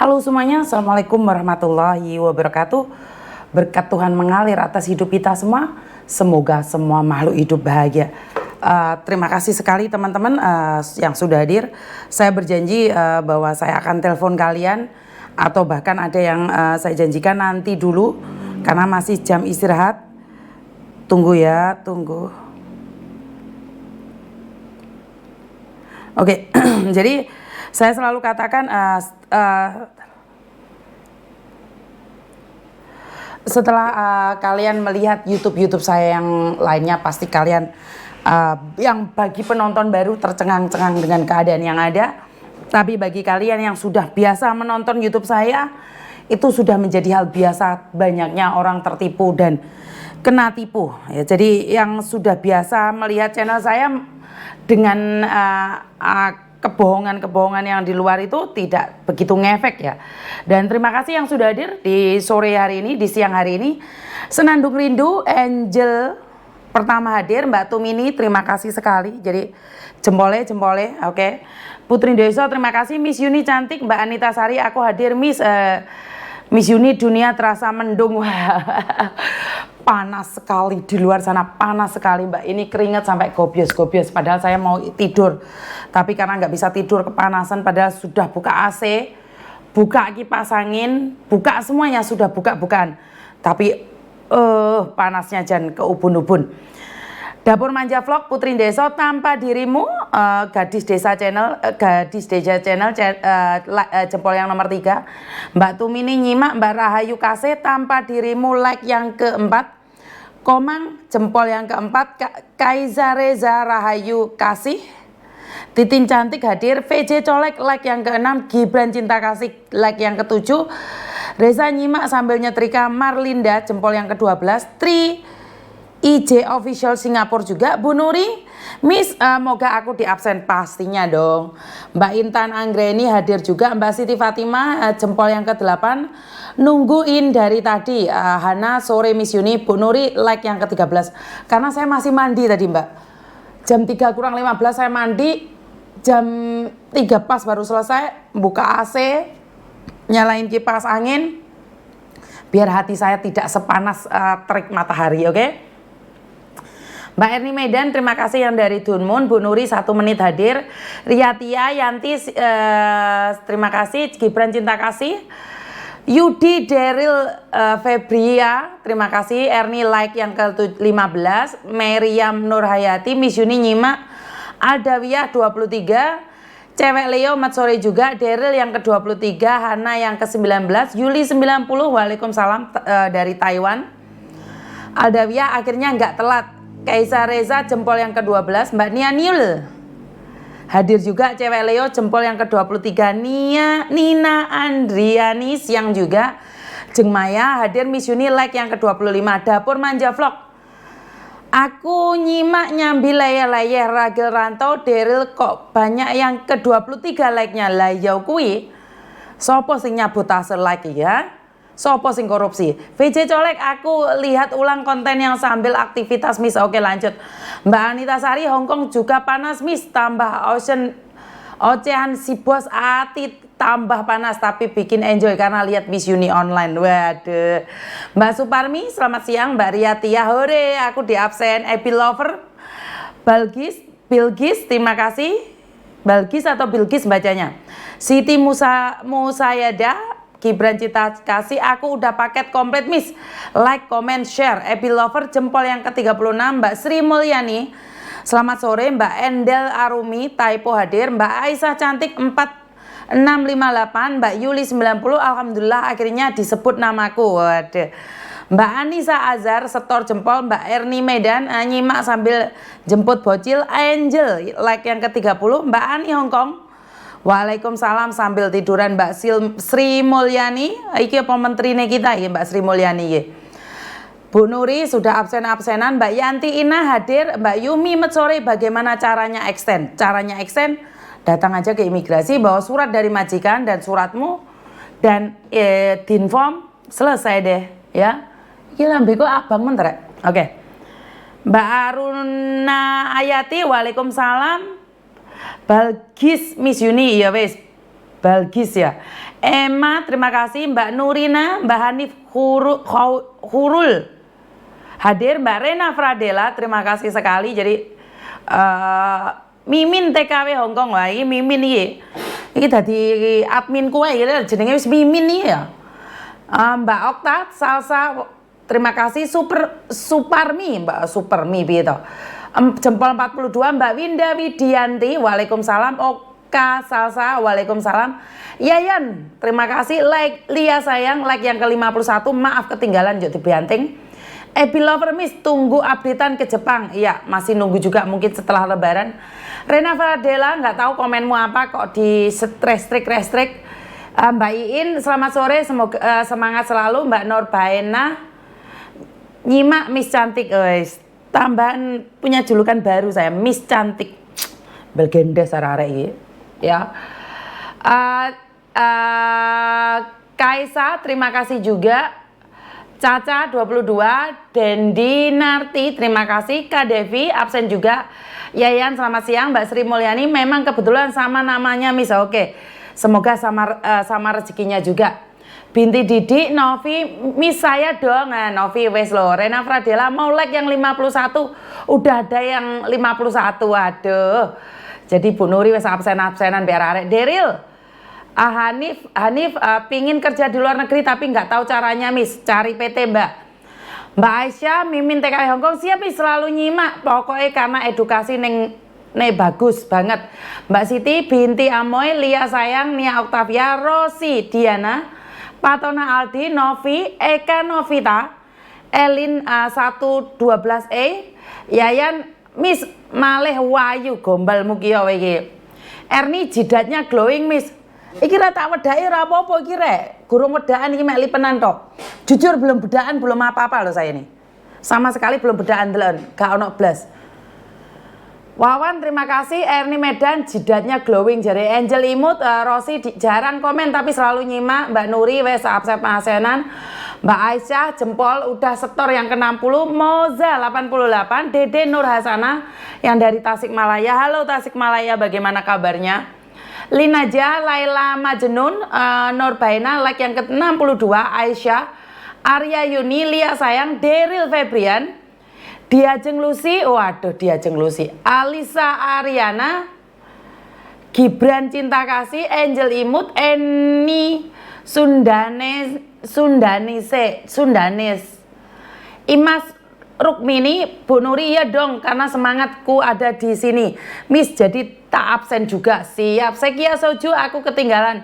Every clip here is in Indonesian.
Halo semuanya, Assalamualaikum warahmatullahi wabarakatuh. Berkat Tuhan mengalir atas hidup kita semua. Semoga semua makhluk hidup bahagia. Terima kasih sekali teman-teman yang sudah hadir. Saya berjanji bahwa saya akan telepon kalian, atau bahkan ada yang saya janjikan nanti dulu karena masih jam istirahat. Tunggu ya, tunggu. Oke, jadi saya selalu katakan setelah kalian melihat YouTube saya yang lainnya, pasti kalian yang bagi penonton baru tercengang-cengang dengan keadaan yang ada. Tapi bagi kalian yang sudah biasa menonton YouTube saya, itu sudah menjadi hal biasa banyaknya orang tertipu dan kena tipu. Ya, jadi yang sudah biasa melihat channel saya dengan kebohongan-kebohongan yang di luar itu tidak begitu ngefek ya. Dan terima kasih yang sudah hadir di sore hari ini, di siang hari ini. Senandung Rindu, Angel pertama hadir, Mbak Tumini, terima kasih sekali. Jadi jempole, oke. Putri Deso, terima kasih. Miss Yuni cantik, Mbak Anita Sari, aku hadir. Miss Yuni, dunia terasa mendung. Panas sekali di luar sana, panas sekali Mbak. Ini keringat sampai gobios-gobios. Padahal saya mau tidur, tapi karena nggak bisa tidur kepanasan. Padahal sudah buka AC, buka kipas angin, buka semuanya sudah bukaan. Tapi panasnya jangan ke ubun-ubun. Dapur Manja Vlog, Putri Deso, tanpa dirimu, Gadis Desa Channel, jempol yang nomor 3. Mbak Tumini nyimak, Mbak Rahayu Kase, tanpa dirimu, like yang keempat. Komang, jempol yang keempat. Kaiza Reza Rahayu Kasih, Titin Cantik hadir. VJ Colek, like yang ke-6. Gibran Cinta Kasih, like yang ke-7. Reza nyimak sambil nyetrika. Marlinda, jempol yang ke-12. Tri IJ Official Singapura juga. Bu Nuri, Miss, moga aku di absen, pastinya dong. Mbak Intan Anggreni hadir juga. Mbak Siti Fatimah, jempol yang ke-8. Nungguin dari tadi. Hana, sore Miss Yuni. Bu Nuri, like yang ke-13. Karena saya masih mandi tadi Mbak. Jam 3 kurang 15 saya mandi. Jam 3 pas baru selesai. Buka AC, nyalain kipas angin, biar hati saya tidak sepanas terik matahari, oke? Mbak Erni Medan, terima kasih yang dari Dunmun. Bu Nuri 1 menit hadir. Riatia Yanti, terima kasih. Gibran Cinta Kasih. Yudi Daryl Febria, terima kasih. Erni like yang ke-15. Meriam Nurhayati, Miss Yuni nyimak. Aldawiyah 23. Cewek Leo mat sore juga. Daryl yang ke-23. Hana yang ke-19. Yuli 90, waalaikumsalam, dari Taiwan. Aldawiyah akhirnya nggak telat. Kaisa Reza, jempol yang ke-12. Mbak Nia Niul hadir juga. Cewek Leo, jempol yang ke-23. Nina Andriani siang juga. Jeng Maya hadir. Miss Yuni like yang ke-25. Dapur Manja Vlog, aku nyimak nyambi layar-layar. Ragil Rantau, Daryl kok banyak yang ke-23 like-nya. Layau kui sopo sing nyabut hasil like ya. Sopo sing korupsi. VJ Colek, aku lihat ulang konten yang sambil aktivitas Miss. Oke, lanjut. Mbak Anita Sari, Hongkong juga panas Miss. Tambah ocehan si bos ati tambah panas, tapi bikin enjoy karena lihat Miss Yuni online. Waduh. Mbak Suparmi, selamat siang. Mbak Riatia, hore aku di absen. Epi Lover, Bilgis, terima kasih. Bilgis atau Bilgis bacanya. Siti Musayada, Gibran Cinta Kasih, aku udah paket komplit Miss. Like, comment, share. Epi Lover, jempol yang ke-36. Mbak Sri Mulyani, selamat sore. Mbak Endel Arumi, typo hadir. Mbak Aisyah cantik 4658. Mbak Yuli 90, alhamdulillah akhirnya disebut namaku. Waduh. Mbak Anissa Azhar, setor jempol. Mbak Erni Medan, nyimak sambil jemput bocil. Angel, like yang ke-30. Mbak Ani Hongkong, waalaikumsalam sambil tiduran. Mbak Sri Mulyani, iki apa menterine kita ya Mbak Sri Mulyani ya. Bu Nuri sudah absen-absenan. Mbak Yanti Ina hadir. Mbak Yumi Metsore, bagaimana caranya extend? Caranya extend, datang aja ke imigrasi, bawa surat dari majikan dan suratmu dan dinform, selesai deh ya. Iki lambe kok abang menterek. Oke. Mbak Aruna Ayati, waalaikumsalam. Balgis Miss Yuni, ya wes. Balgis ya. Emma, terima kasih. Mbak Nurina, Mbak Hanif Hurul hadir. Mbak Rena Fradela, terima kasih sekali. Jadi Mimin TKW Hongkong, wah ini Mimin ini tadi admin kue jenenge wis Mimin nih ya. Mbak Okta Salsa, terima kasih. Suparmi, Mbak Suparmi gitu. Jempol 42. Mbak Winda Widianti, waalaikumsalam. Oka Salsa, waalaikumsalam. Yayan, terima kasih. Like Lia sayang, like yang ke-51. Maaf ketinggalan Jok Dibanting. Ebi Lover Miss, tunggu updatean ke Jepang. Iya, masih nunggu juga mungkin setelah Lebaran. Rena Fadela, nggak tahu komenmu apa kok di restrik. Mbak Iin, selamat sore, semoga semangat selalu. Mbak Norbaena, nyimak Miss Cantik, guys. Tambahan punya julukan baru saya, Miss Cantik. Belgenda sarare ini, ya. Kaisa, terima kasih juga. Caca 22, Dendi Narti, terima kasih. Kak Devi absen juga. Yayan, selamat siang. Mbak Sri Mulyani, memang kebetulan sama namanya Miss. Oke, semoga sama rezekinya juga. Binti Didi, Novi, Miss saya dong. Nah, Novi wes lo. Rena Fradela mau like yang 51. Udah ada yang 51. Waduh. Jadi Bu Nuri wes absenan biar arek. Deril, Hanif pingin kerja di luar negeri tapi nggak tahu caranya Miss, cari PT Mbak. Mbak Aisyah, Mimin TKW Hongkong siap Miss, selalu nyimak pokoknya karena edukasi neng bagus banget. Mbak Siti binti Amoy, Lia sayang, Nia Octavia, Rosi Diana, Patona Aldi, Novi, Eka Novita, Elin 112E, Yayan Miss maleh wayu gombal mukia iki. Erni jidatnya glowing Miss. Iki ra tak wedake ora apa-apa iki rek. Gurung wedaan iki mek lipenan tok. Jujur belum bedaan, belum apa-apa loh saya ini. Sama sekali belum bedaan delon, gak ono blas. Wawan terima kasih. Erni Medan jidatnya glowing jare. Angel Imut, Rosi jarang komen tapi selalu nyimak. Mbak Nuri wes absen asenan. Mbak Aisyah jempol udah setor yang ke-60. Moza 88. Dede Nur Hasana yang dari Tasikmalaya. Halo Tasikmalaya, bagaimana kabarnya? Linaja, Laila Majnun, Nurbaina, like yang ke-62, Aisyah, Arya Yuni, Lia sayang, Deril Febrian, Diajeng Lucy, waduh Diajeng Lucy, Alisa Ariana, Gibran Cinta Kasih, Angel Imut, Eni Sundanis, Imas Rukmini, Bu Nuri ya dong karena semangatku ada di sini Miss, jadi tak absen juga. Siap. Sekia Soju, aku ketinggalan.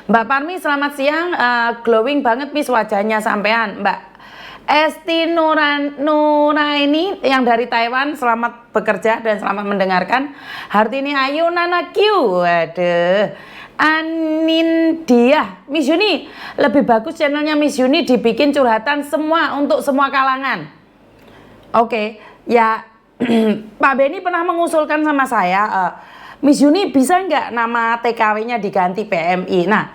Mbak Parmi selamat siang, glowing banget Miss wajahnya sampean. Mbak Esti Nuraini yang dari Taiwan, selamat bekerja dan selamat mendengarkan. Hartini Ayu Nana Q, waduh. Anindia, Miss Yuni, lebih bagus channelnya Miss Yuni dibikin curhatan semua untuk semua kalangan. Oke, ya Pak Beni pernah mengusulkan sama saya, Miss Yuni bisa nggak nama TKW-nya diganti PMI? Nah,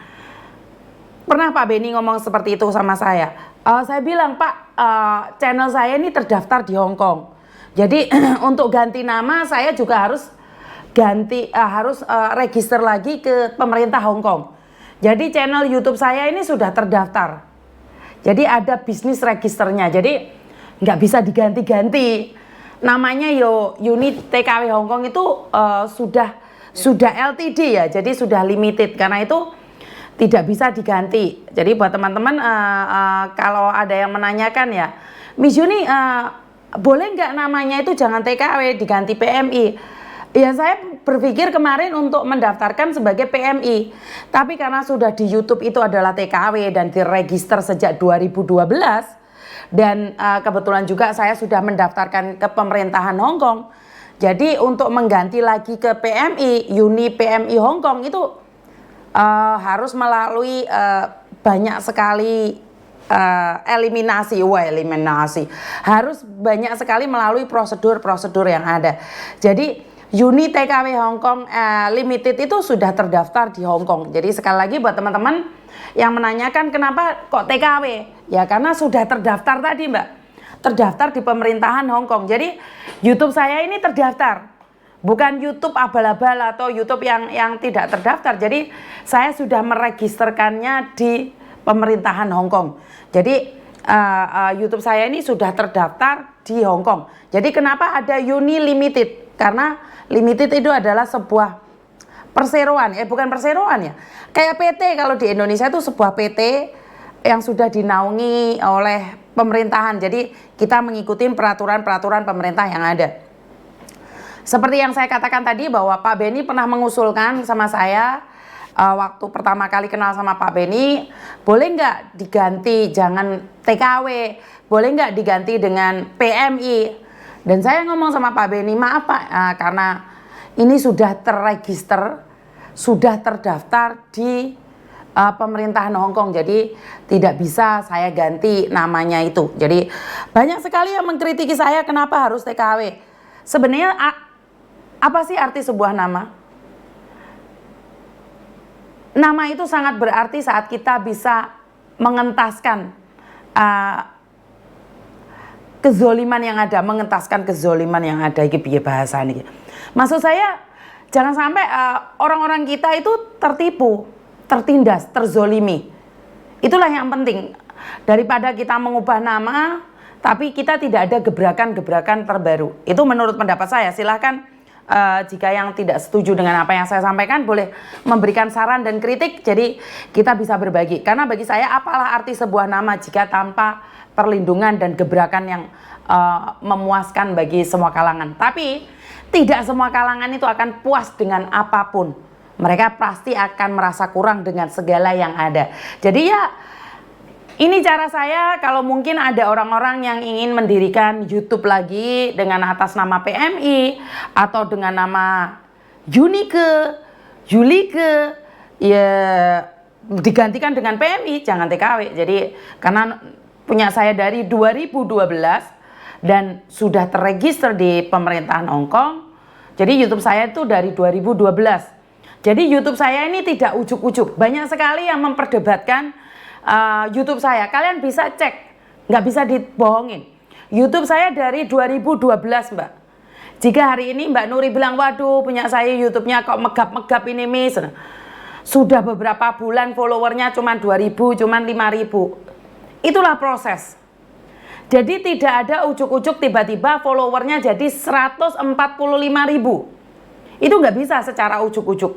pernah Pak Beni ngomong seperti itu sama saya. Saya bilang, Pak, channel saya ini terdaftar di Hong Kong. Jadi untuk ganti nama saya juga harus register lagi ke pemerintah Hong Kong. Jadi channel YouTube saya ini sudah terdaftar. Jadi ada bisnis registernya. Jadi nggak bisa diganti-ganti. Namanya unit TKW Hong Kong itu sudah LTD ya, jadi sudah limited. Karena itu tidak bisa diganti. Jadi buat teman-teman kalau ada yang menanyakan ya, Miss Yuni boleh nggak namanya itu jangan TKW diganti PMI? Ya saya berpikir kemarin untuk mendaftarkan sebagai PMI, tapi karena sudah di YouTube itu adalah TKW dan diregister sejak 2012. Dan kebetulan juga saya sudah mendaftarkan ke pemerintahan Hong Kong. Jadi untuk mengganti lagi ke PMI, Uni PMI Hong Kong itu harus melalui banyak sekali eliminasi. Harus banyak sekali melalui prosedur-prosedur yang ada. Jadi Uni TKW Hong Kong Limited itu sudah terdaftar di Hong Kong. Jadi sekali lagi buat teman-teman yang menanyakan kenapa kok TKW, ya karena sudah terdaftar tadi Mbak, terdaftar di pemerintahan Hong Kong. Jadi YouTube saya ini terdaftar bukan YouTube abal-abal atau YouTube yang tidak terdaftar. Jadi saya sudah meregisterkannya di pemerintahan Hong Kong. Jadi YouTube saya ini sudah terdaftar di Hong Kong. Jadi kenapa ada Uni Limited? Karena limited itu adalah sebuah perseroan, bukan perseroan ya. Kayak PT kalau di Indonesia itu sebuah PT yang sudah dinaungi oleh pemerintahan. Jadi kita mengikuti peraturan-peraturan pemerintah yang ada. Seperti yang saya katakan tadi bahwa Pak Benny pernah mengusulkan sama saya waktu pertama kali kenal sama Pak Benny, boleh nggak diganti jangan TKW, boleh nggak diganti dengan PMI. Dan saya ngomong sama Pak Benny, maaf Pak, karena ini sudah terregister, sudah terdaftar di pemerintahan Hong Kong, jadi tidak bisa saya ganti namanya itu. Jadi banyak sekali yang mengkritiki saya kenapa harus TKW. Sebenarnya apa sih arti sebuah nama? Nama itu sangat berarti saat kita bisa mengentaskan kezoliman yang ada, mengentaskan kezoliman yang ada. Iki piye bahasa ini. Maksud saya jangan sampai orang-orang kita itu tertipu, tertindas, terzolimi. Itulah yang penting. Daripada kita mengubah nama, tapi kita tidak ada gebrakan-gebrakan terbaru. Itu menurut pendapat saya. Silahkan jika yang tidak setuju dengan apa yang saya sampaikan boleh memberikan saran dan kritik, jadi kita bisa berbagi. Karena bagi saya apalah arti sebuah nama jika tanpa perlindungan dan gebrakan yang memuaskan bagi semua kalangan. Tapi tidak semua kalangan itu akan puas dengan apapun. Mereka pasti akan merasa kurang dengan segala yang ada. Jadi ya ini cara saya kalau mungkin ada orang-orang yang ingin mendirikan YouTube lagi dengan atas nama PMI atau dengan nama Junike, Julike, ya digantikan dengan PMI, jangan TKW. Jadi karena punya saya dari 2012 dan sudah terregister di pemerintahan Hong Kong. Jadi YouTube saya itu dari 2012. Jadi YouTube saya ini tidak ujuk-ujuk. Banyak sekali yang memperdebatkan YouTube saya, kalian bisa cek, nggak bisa dibohongin. YouTube saya dari 2012 Mbak. Jika hari ini Mbak Nuri bilang, waduh punya saya YouTube-nya kok megap-megap ini Miss, sudah beberapa bulan followernya cuma 2000, cuma 5000. Itulah proses. Jadi tidak ada ujuk-ujuk tiba-tiba followernya jadi 145.000. Itu nggak bisa secara ujuk-ujuk.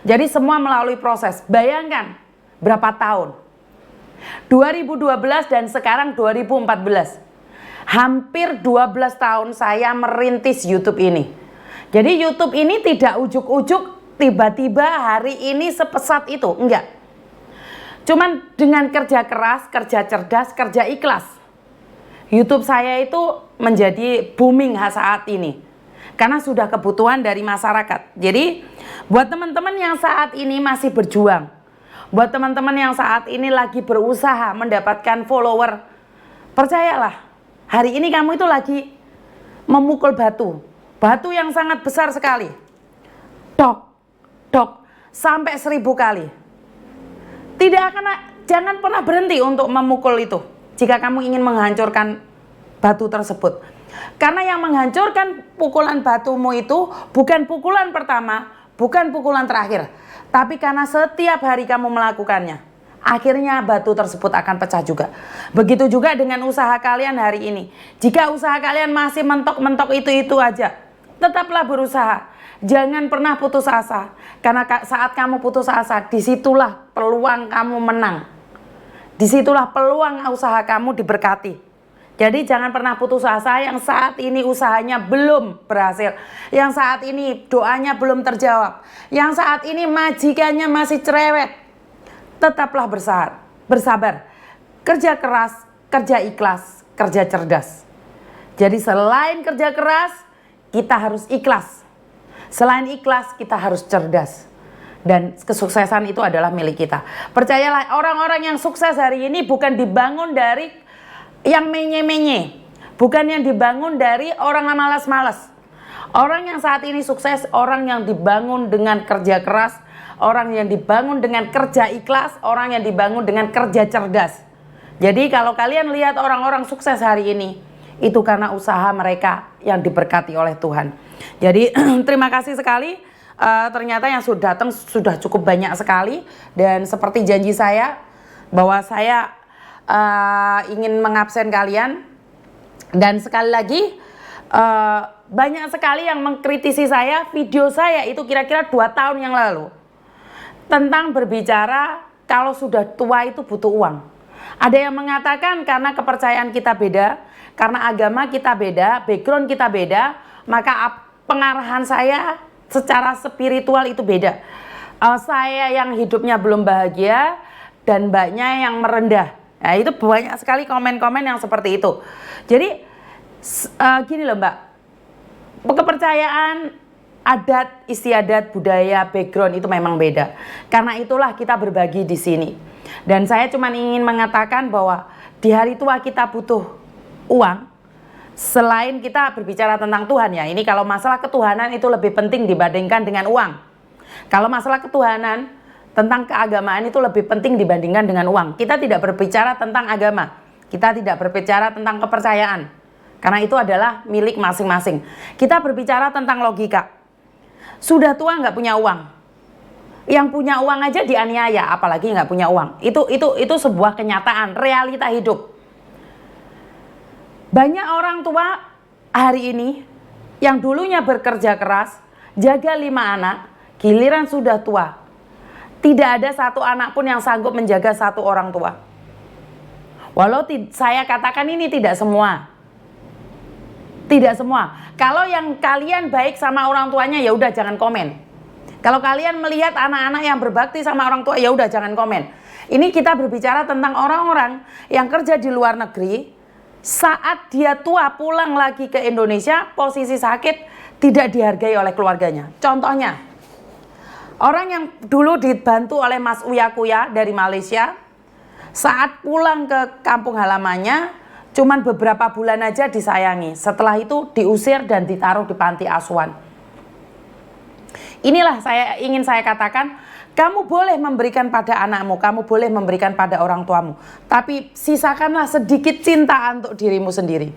Jadi semua melalui proses. Bayangkan berapa tahun. 2012 dan sekarang 2014. Hampir 12 tahun saya merintis YouTube ini. Jadi YouTube ini tidak ujuk-ujuk tiba-tiba hari ini sepesat itu, enggak. Cuman dengan kerja keras, kerja cerdas, kerja ikhlas. YouTube saya itu menjadi booming saat ini. Karena sudah kebutuhan dari masyarakat. Jadi buat teman-teman yang saat ini masih berjuang, buat teman-teman yang saat ini lagi berusaha mendapatkan follower, percayalah, hari ini kamu itu lagi memukul batu. Batu yang sangat besar sekali. Dok, dok, sampai 1000 kali. Jangan pernah berhenti untuk memukul itu. Jika kamu ingin menghancurkan batu tersebut. Karena yang menghancurkan pukulan batumu itu bukan pukulan pertama, bukan pukulan terakhir. Tapi karena setiap hari kamu melakukannya, akhirnya batu tersebut akan pecah juga. Begitu juga dengan usaha kalian hari ini. Jika usaha kalian masih mentok-mentok itu aja, tetaplah berusaha. Jangan pernah putus asa. Karena saat kamu putus asa, disitulah peluang kamu menang. Disitulah peluang usaha kamu diberkati. Jadi jangan pernah putus asa yang saat ini usahanya belum berhasil. Yang saat ini doanya belum terjawab. Yang saat ini majikannya masih cerewet. Tetaplah bersabar. Kerja keras, kerja ikhlas, kerja cerdas. Jadi selain kerja keras, kita harus ikhlas. Selain ikhlas, kita harus cerdas. Dan kesuksesan itu adalah milik kita. Percayalah, orang-orang yang sukses hari ini bukan dibangun dari yang menye-menye, bukan yang dibangun dari orang yang malas-malas. Orang yang saat ini sukses, orang yang dibangun dengan kerja keras, orang yang dibangun dengan kerja ikhlas, orang yang dibangun dengan kerja cerdas. Jadi kalau kalian lihat orang-orang sukses hari ini, itu karena usaha mereka yang diberkati oleh Tuhan. Jadi terima kasih sekali. Ternyata yang sudah datang sudah cukup banyak sekali, dan seperti janji saya bahwa saya ingin mengabsen kalian. Dan sekali lagi banyak sekali yang mengkritisi saya, video saya itu kira-kira 2 tahun yang lalu tentang berbicara kalau sudah tua itu butuh uang. Ada yang mengatakan karena kepercayaan kita beda, karena agama kita beda, background kita beda, maka pengarahan saya secara spiritual itu beda. Saya yang hidupnya belum bahagia dan mbaknya yang merendah. Nah, itu banyak sekali komen-komen yang seperti itu. Jadi gini loh Mbak, kepercayaan, adat, istiadat, budaya, background itu memang beda. Karena itulah kita berbagi di sini. Dan saya cuma ingin mengatakan bahwa di hari tua kita butuh uang. Selain kita berbicara tentang Tuhan ya, ini kalau masalah ketuhanan itu lebih penting dibandingkan dengan uang. Kalau masalah ketuhanan, tentang keagamaan itu lebih penting dibandingkan dengan uang. Kita tidak berbicara tentang agama, kita tidak berbicara tentang kepercayaan, karena itu adalah milik masing-masing. Kita berbicara tentang logika. Sudah tua nggak punya uang, yang punya uang aja dianiaya, apalagi nggak punya uang. Itu sebuah kenyataan, realita hidup. Banyak orang tua hari ini yang dulunya bekerja keras, jaga 5 anak, giliran sudah tua, tidak ada 1 anak pun yang sanggup menjaga 1 orang tua. Walau saya katakan ini tidak semua. Tidak semua. Kalau yang kalian baik sama orang tuanya, ya udah jangan komen. Kalau kalian melihat anak-anak yang berbakti sama orang tua, ya udah jangan komen. Ini kita berbicara tentang orang-orang yang kerja di luar negeri, saat dia tua pulang lagi ke Indonesia, posisi sakit, tidak dihargai oleh keluarganya. Contohnya, orang yang dulu dibantu oleh Mas Uya Kuya dari Malaysia, saat pulang ke kampung halamannya, cuman beberapa bulan aja disayangi. Setelah itu diusir dan ditaruh di panti asuhan. Inilah ingin saya katakan, kamu boleh memberikan pada anakmu, kamu boleh memberikan pada orang tuamu, tapi sisakanlah sedikit cinta untuk dirimu sendiri.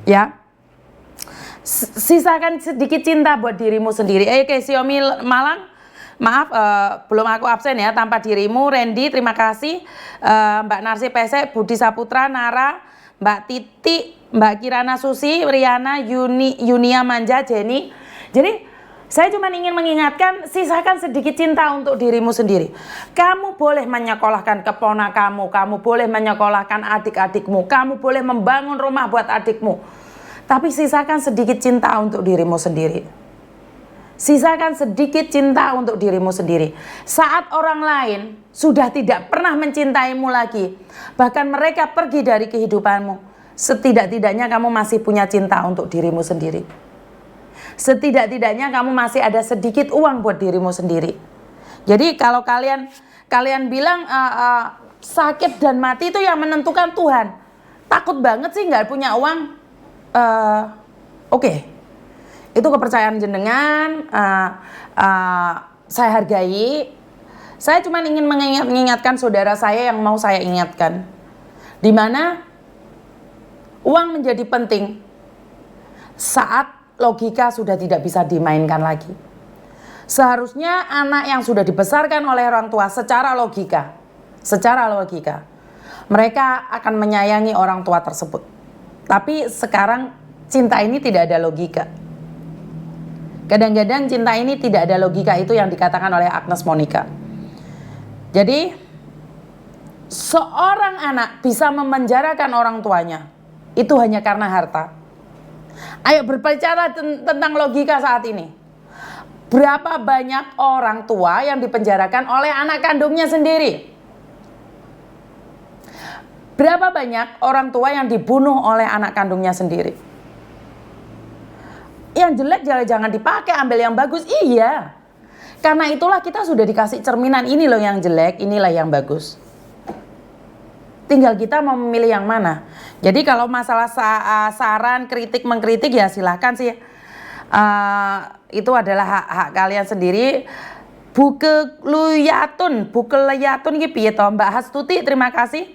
Ya. Sisakan sedikit cinta buat dirimu sendiri. Oke, Xiaomi Malang, maaf belum aku absen ya, tanpa dirimu. Randy, terima kasih. Mbak Narsi Pesek, Budi Saputra, Nara, Mbak Titi, Mbak Kirana Susi, Riana, Yunia Manja, Jenny. Jadi saya cuma ingin mengingatkan, sisakan sedikit cinta untuk dirimu sendiri. Kamu boleh menyekolahkan keponakanmu, kamu boleh menyekolahkan adik-adikmu, kamu boleh membangun rumah buat adikmu. Tapi sisakan sedikit cinta untuk dirimu sendiri. Sisakan sedikit cinta untuk dirimu sendiri. Saat orang lain sudah tidak pernah mencintaimu lagi, bahkan mereka pergi dari kehidupanmu, setidak-tidaknya kamu masih punya cinta untuk dirimu sendiri. Setidak-tidaknya kamu masih ada sedikit uang buat dirimu sendiri. Jadi kalau kalian bilang sakit dan mati itu yang menentukan Tuhan, takut banget sih nggak punya uang. Oke. Itu kepercayaan jenengan, saya hargai. Saya cuma ingin mengingatkan saudara saya yang mau saya ingatkan, di mana uang menjadi penting saat logika sudah tidak bisa dimainkan lagi. Seharusnya anak yang sudah dibesarkan oleh orang tua secara logika, mereka akan menyayangi orang tua tersebut. Tapi sekarang cinta ini tidak ada logika. Kadang-kadang cinta ini tidak ada logika, itu yang dikatakan oleh Agnes Monica. Jadi seorang anak bisa memenjarakan orang tuanya itu hanya karena harta. Ayo berbicara tentang logika saat ini. Berapa banyak orang tua yang dipenjarakan oleh anak kandungnya sendiri? Berapa banyak orang tua yang dibunuh oleh anak kandungnya sendiri? Yang jelek jangan dipakai, ambil yang bagus. Iya. Karena itulah kita sudah dikasih cerminan, ini loh yang jelek, inilah yang bagus. Tinggal kita mau memilih yang mana. Jadi kalau masalah saran, kritik, mengkritik ya silahkan sih. Itu adalah hak kalian sendiri. Bukeleyatun iki piye to? Mbak Hastuti, terima kasih.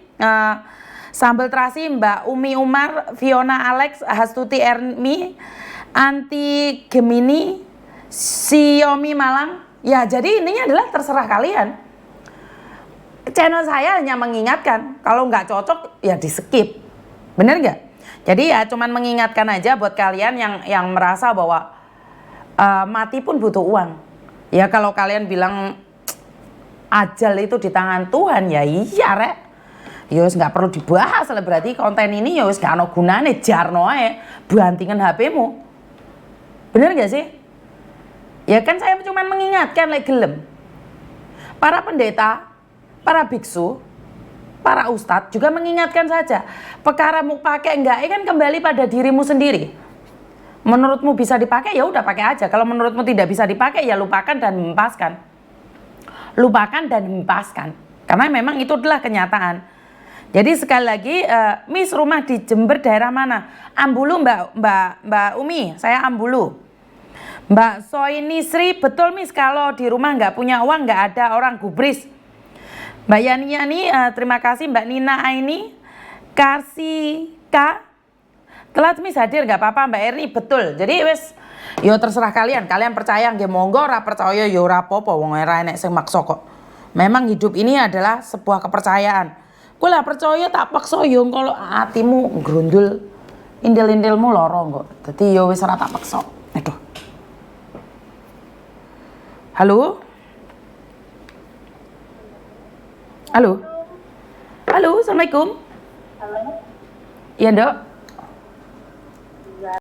Sambal terasi Mbak Umi Umar, Fiona Alex, Hastuti Ermi, Anti Gemini, Xiaomi Malang. Ya, jadi ininya adalah terserah kalian. Channel saya hanya mengingatkan, kalau nggak cocok ya di skip. Bener nggak? Jadi ya cuman mengingatkan aja buat kalian yang merasa bahwa mati pun butuh uang. Ya kalau kalian bilang ajal itu di tangan Tuhan, ya iya rek. Ya wis nggak perlu dibahas lah, berarti konten ini ya wis gak ono gunane, jarno ae, bantingan HP-mu. Bener gak sih? Ya kan saya cuma mengingatkan like gelem. Para pendeta, para biksu, para ustadz juga mengingatkan saja. Perkara mau pakai enggak kan kembali pada dirimu sendiri. Menurutmu bisa dipakai ya udah pakai aja. Kalau menurutmu tidak bisa dipakai ya lupakan dan hempaskan. Lupakan dan hempaskan. Karena memang itu adalah kenyataan. Jadi sekali lagi, Miss rumah di Jember daerah mana? Ambulu Mbak Umi, saya Ambulu. Mbak Soini Sri, betul Miss kalau di rumah nggak punya uang nggak ada orang gubris. Mbak Yani, terima kasih. Mbak Nina Aini, Karsika, telat Miss hadir nggak apa-apa Mbak Erni, betul. Jadi wes, yo terserah kalian percaya nggih monggo, ora percaya yo ora apa-apa, wong ora enek sing maksa kok. Memang hidup ini adalah sebuah kepercayaan. Kowe lah percaya tak paksa yo kalau hatimu grundul, indil-indilmu loro kok. Dadi yo wis ora tak paksa. Aduh. Halo? Halo? Halo, Assalamualaikum. Halo. Iya, Dok.